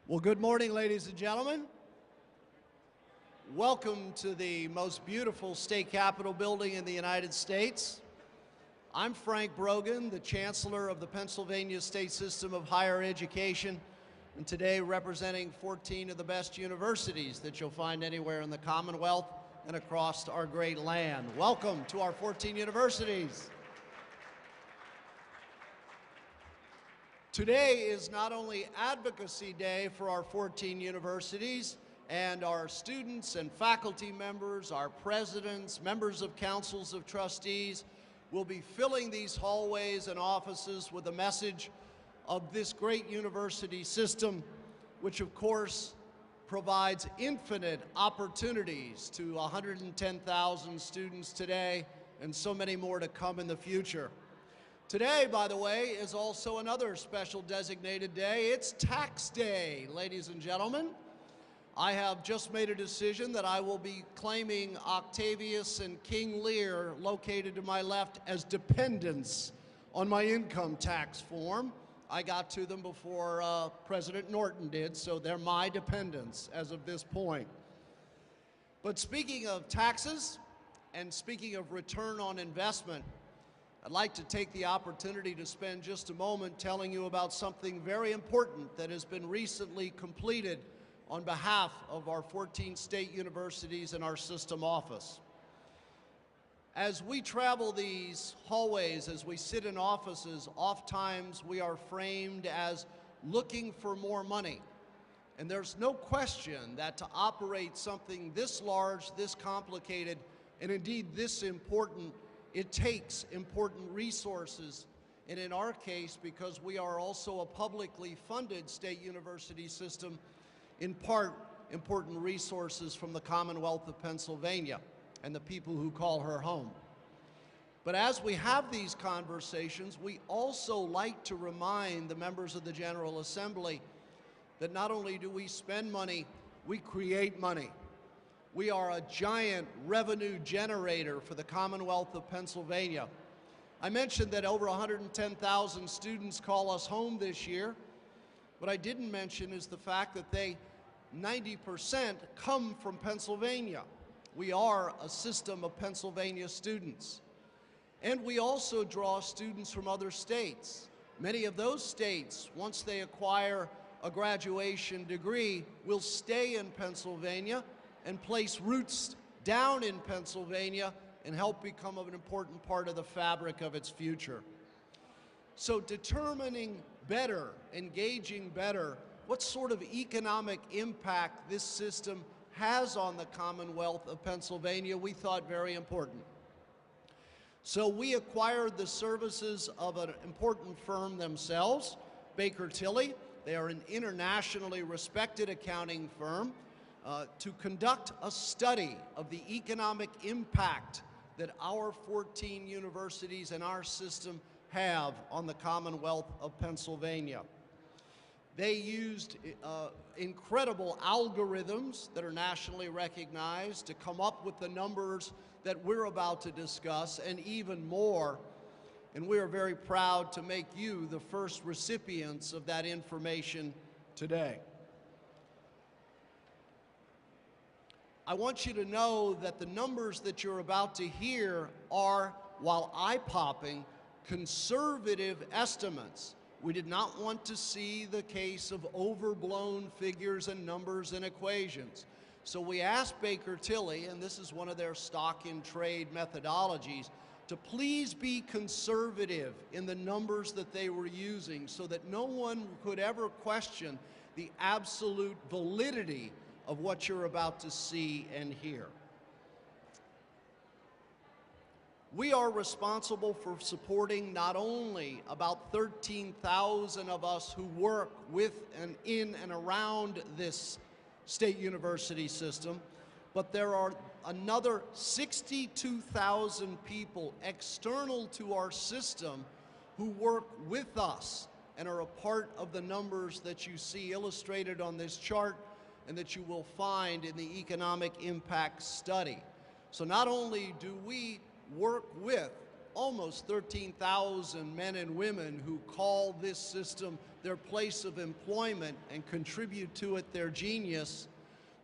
Well, good morning, ladies and gentlemen. Welcome to the most beautiful state capitol building in the United States. I'm Frank Brogan, the Chancellor of the Pennsylvania State System of Higher Education, and today representing 14 of the best universities that you'll find anywhere in the Commonwealth and across our great land. Welcome to our 14 universities. Today is not only Advocacy Day for our 14 universities and our students and faculty members, our presidents, members of councils of trustees will be filling these hallways and offices with a message of this great university system, which of course provides infinite opportunities to 110,000 students today and so many more to come in the future. Today, by the way, is also another special designated day. It's Tax Day, ladies and gentlemen. I have just made a decision that I will be claiming Octavius and King Lear, located to my left, as dependents on my income tax form. I got to them before President Norton did, so they're my dependents as of this point. But speaking of taxes and speaking of return on investment, I'd like to take the opportunity to spend just a moment telling you about something very important that has been recently completed on behalf of our 14 state universities and our system office. As we travel these hallways, as we sit in offices, oftentimes we are framed as looking for more money. And there's no question that to operate something this large, this complicated, and indeed this important, it takes important resources, and in our case, because we are also a publicly funded state university system, in part, important resources from the Commonwealth of Pennsylvania and the people who call her home. But as we have these conversations, we also like to remind the members of the General Assembly that not only do we spend money, we create money. We are a giant revenue generator for the Commonwealth of Pennsylvania. I mentioned that over 110,000 students call us home this year. What I didn't mention is the fact that 90% come from Pennsylvania. We are a system of Pennsylvania students. And we also draw students from other states. Many of those states, once they acquire a graduation degree, will stay in Pennsylvania and place roots down in Pennsylvania and help become an important part of the fabric of its future. So determining better, engaging better, what sort of economic impact this system has on the Commonwealth of Pennsylvania, we thought very important. So we acquired the services of an important firm themselves, Baker Tilly. They are an internationally respected accounting firm. To conduct a study of the economic impact that our 14 universities and our system have on the Commonwealth of Pennsylvania. They used incredible algorithms that are nationally recognized to come up with the numbers that we're about to discuss and even more. And we are very proud to make you the first recipients of that information today. I want you to know that the numbers that you're about to hear are, while eye-popping, conservative estimates. We did not want to see the case of overblown figures and numbers and equations. So we asked Baker Tilly, and this is one of their stock-in-trade methodologies, to please be conservative in the numbers that they were using so that no one could ever question the absolute validity of what you're about to see and hear. We are responsible for supporting not only about 13,000 of us who work with and in and around this state university system, but there are another 62,000 people external to our system who work with us and are a part of the numbers that you see illustrated on this chart and that you will find in the economic impact study. So not only do we work with almost 13,000 men and women who call this system their place of employment and contribute to it their genius,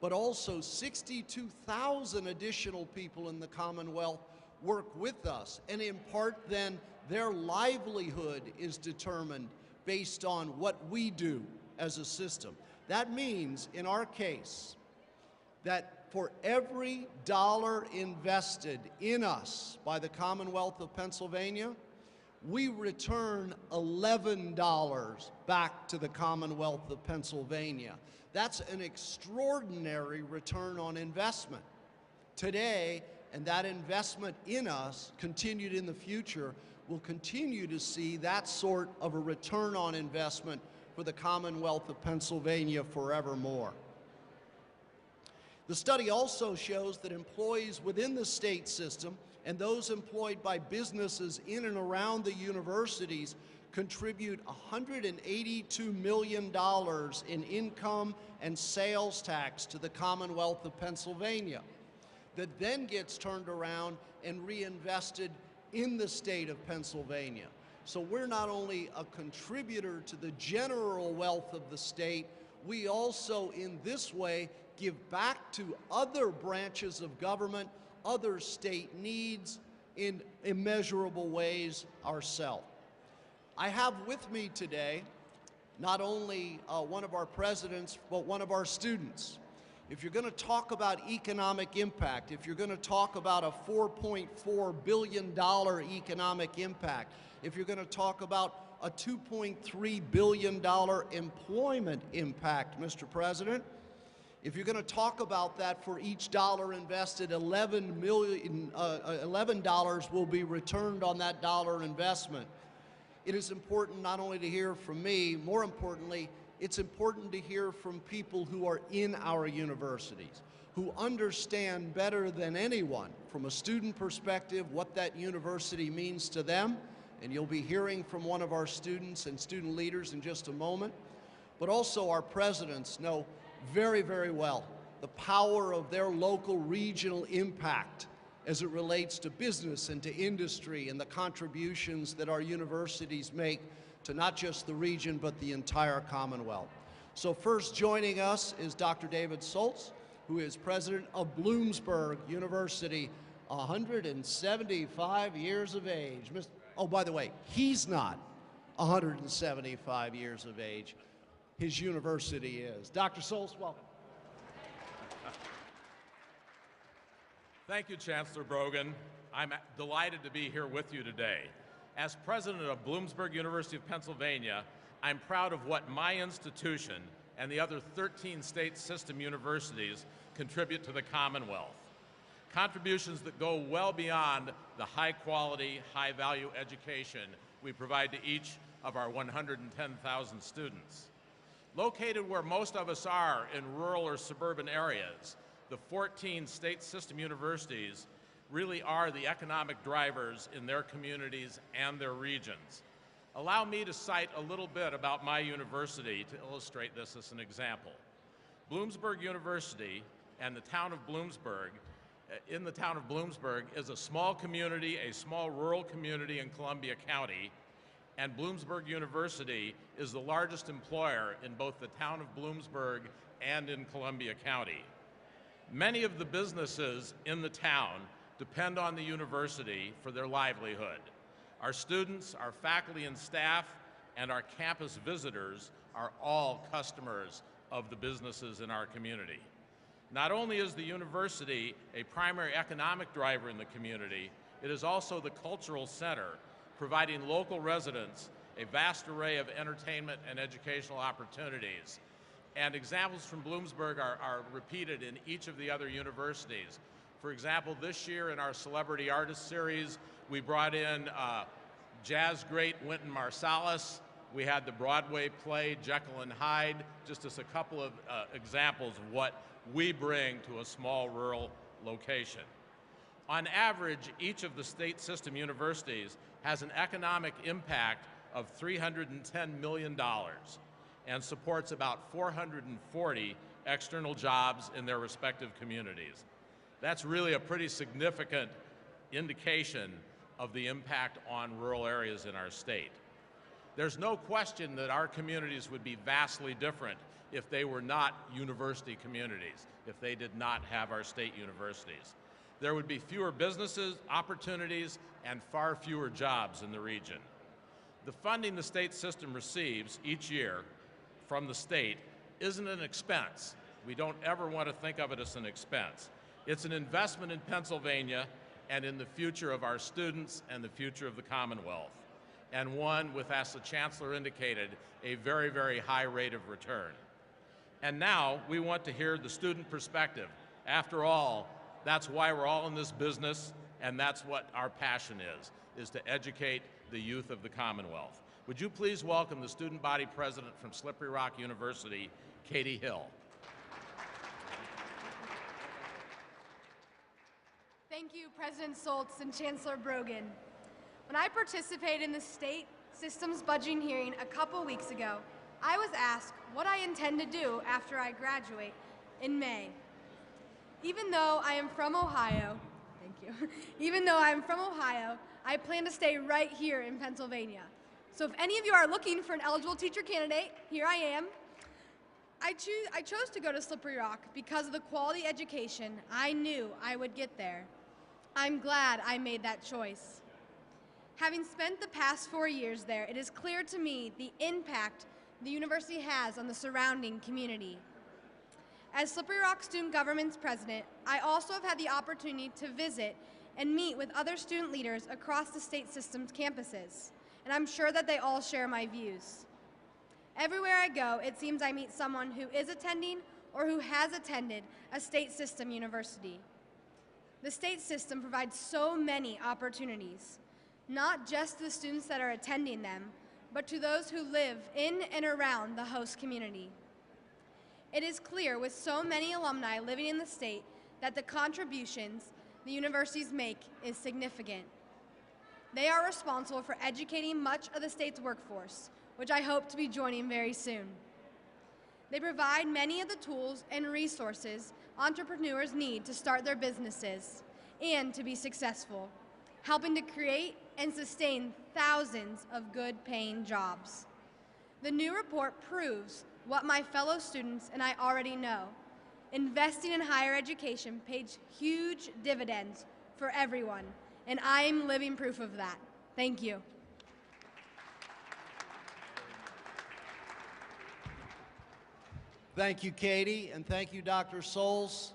but also 62,000 additional people in the Commonwealth work with us, and in part then their livelihood is determined based on what we do as a system. That means, in our case, that for every dollar invested in us by the Commonwealth of Pennsylvania, we return $11 back to the Commonwealth of Pennsylvania. That's an extraordinary return on investment. Today, and that investment in us, continued in the future, will continue to see that sort of a return on investment for the Commonwealth of Pennsylvania forevermore. The study also shows that employees within the state system and those employed by businesses in and around the universities contribute $182 million in income and sales tax to the Commonwealth of Pennsylvania that then gets turned around and reinvested in the state of Pennsylvania. So we're not only a contributor to the general wealth of the state, we also in this way give back to other branches of government, other state needs in immeasurable ways ourselves. I have with me today not only one of our presidents, but one of our students. If you're going to talk about economic impact, if you're going to talk about a $4.4 billion economic impact, if you're going to talk about a $2.3 billion employment impact, Mr. President, if you're going to talk about that, for each dollar invested, $11 will be returned on that dollar investment. It is important not only to hear from me, more importantly, it's important to hear from people who are in our universities, who understand better than anyone, from a student perspective, what that university means to them. And you'll be hearing from one of our students and student leaders in just a moment. But also our presidents know very, very well the power of their local regional impact as it relates to business and to industry and the contributions that our universities make to not just the region but the entire Commonwealth. So first joining us is Dr. David Soltz, who is president of Bloomsburg University, 175 years of age. Oh, by the way, he's not 175 years of age. His university is. Dr. Soltz, welcome. Thank you, Chancellor Brogan. I'm delighted to be here with you today. As president of Bloomsburg University of Pennsylvania, I'm proud of what my institution and the other 13 state system universities contribute to the Commonwealth. Contributions that go well beyond the high-quality, high-value education we provide to each of our 110,000 students. Located where most of us are in rural or suburban areas, the 14 state system universities really are the economic drivers in their communities and their regions. Allow me to cite a little bit about my university to illustrate this as an example. Bloomsburg University and the town of Bloomsburg, in the town of Bloomsburg, is a small community, a small rural community in Columbia County, and Bloomsburg University is the largest employer in both the town of Bloomsburg and in Columbia County. Many of the businesses in the town depend on the university for their livelihood. Our students, our faculty and staff, and our campus visitors are all customers of the businesses in our community. Not only is the university a primary economic driver in the community, it is also the cultural center, providing local residents a vast array of entertainment and educational opportunities. And examples from Bloomsburg are repeated in each of the other universities. For example, this year in our Celebrity Artist Series, we brought in jazz great Wynton Marsalis. We had the Broadway play Jekyll and Hyde, just as a couple of examples of what we bring to a small rural location. On average, each of the state system universities has an economic impact of $310 million and supports about 440 external jobs in their respective communities. That's really a pretty significant indication of the impact on rural areas in our state. There's no question that our communities would be vastly different if they were not university communities, if they did not have our state universities. There would be fewer businesses, opportunities, and far fewer jobs in the region. The funding the state system receives each year from the state isn't an expense. We don't ever want to think of it as an expense. It's an investment in Pennsylvania and in the future of our students and the future of the Commonwealth, and one with, as the Chancellor indicated, a very, very high rate of return. And now we want to hear the student perspective. After all, that's why we're all in this business, and that's what our passion is to educate the youth of the Commonwealth. Would you please welcome the student body president from Slippery Rock University, Katie Hill. Thank you, President Soltz and Chancellor Brogan. When I participated in the state systems budgeting hearing a couple weeks ago, I was asked what I intend to do after I graduate in May. Even though I am from Ohio, I plan to stay right here in Pennsylvania. So if any of you are looking for an eligible teacher candidate, here I am. I chose to go to Slippery Rock because of the quality education I knew I would get there. I'm glad I made that choice. Having spent the past 4 years there, it is clear to me the impact the university has on the surrounding community. As Slippery Rock Student Government's president, I also have had the opportunity to visit and meet with other student leaders across the state system's campuses, and I'm sure that they all share my views. Everywhere I go, it seems I meet someone who is attending or who has attended a state system university. The state system provides so many opportunities, not just to the students that are attending them, but to those who live in and around the host community. It is clear with so many alumni living in the state that the contributions the universities make is significant. They are responsible for educating much of the state's workforce, which I hope to be joining very soon. They provide many of the tools and resources entrepreneurs need to start their businesses and to be successful, helping to create and sustain thousands of good-paying jobs. The new report proves what my fellow students and I already know. Investing in higher education pays huge dividends for everyone, and I'm living proof of that. Thank you. Thank you, Katie, and thank you, Dr. Soltz.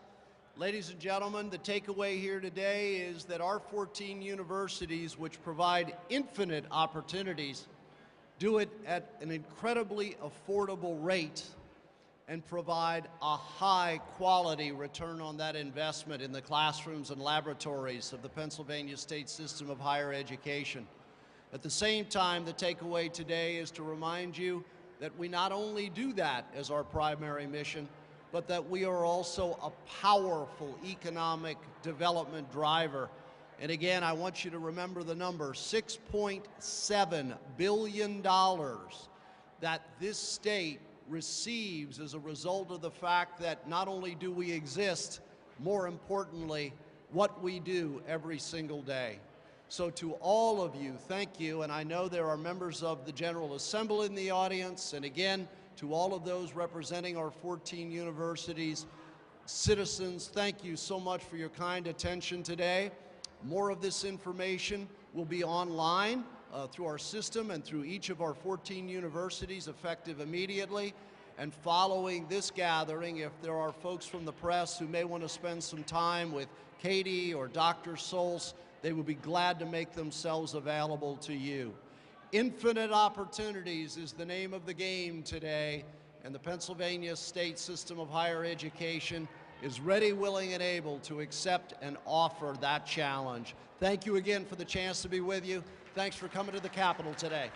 Ladies and gentlemen, the takeaway here today is that our 14 universities, which provide infinite opportunities, do it at an incredibly affordable rate and provide a high-quality return on that investment in the classrooms and laboratories of the Pennsylvania State System of Higher Education. At the same time, the takeaway today is to remind you that we not only do that as our primary mission, but that we are also a powerful economic development driver. And again, I want you to remember the number, $6.7 billion that this state receives as a result of the fact that not only do we exist, more importantly, what we do every single day. So to all of you, thank you, and I know there are members of the General Assembly in the audience, and again, to all of those representing our 14 universities, citizens, thank you so much for your kind attention today. More of this information will be online through our system and through each of our 14 universities effective immediately. And following this gathering, if there are folks from the press who may want to spend some time with Katie or Dr. Soltz, they will be glad to make themselves available to you. Infinite opportunities is the name of the game today, and the Pennsylvania State System of Higher Education is ready, willing, and able to accept and offer that challenge. Thank you again for the chance to be with you. Thanks for coming to the Capitol today.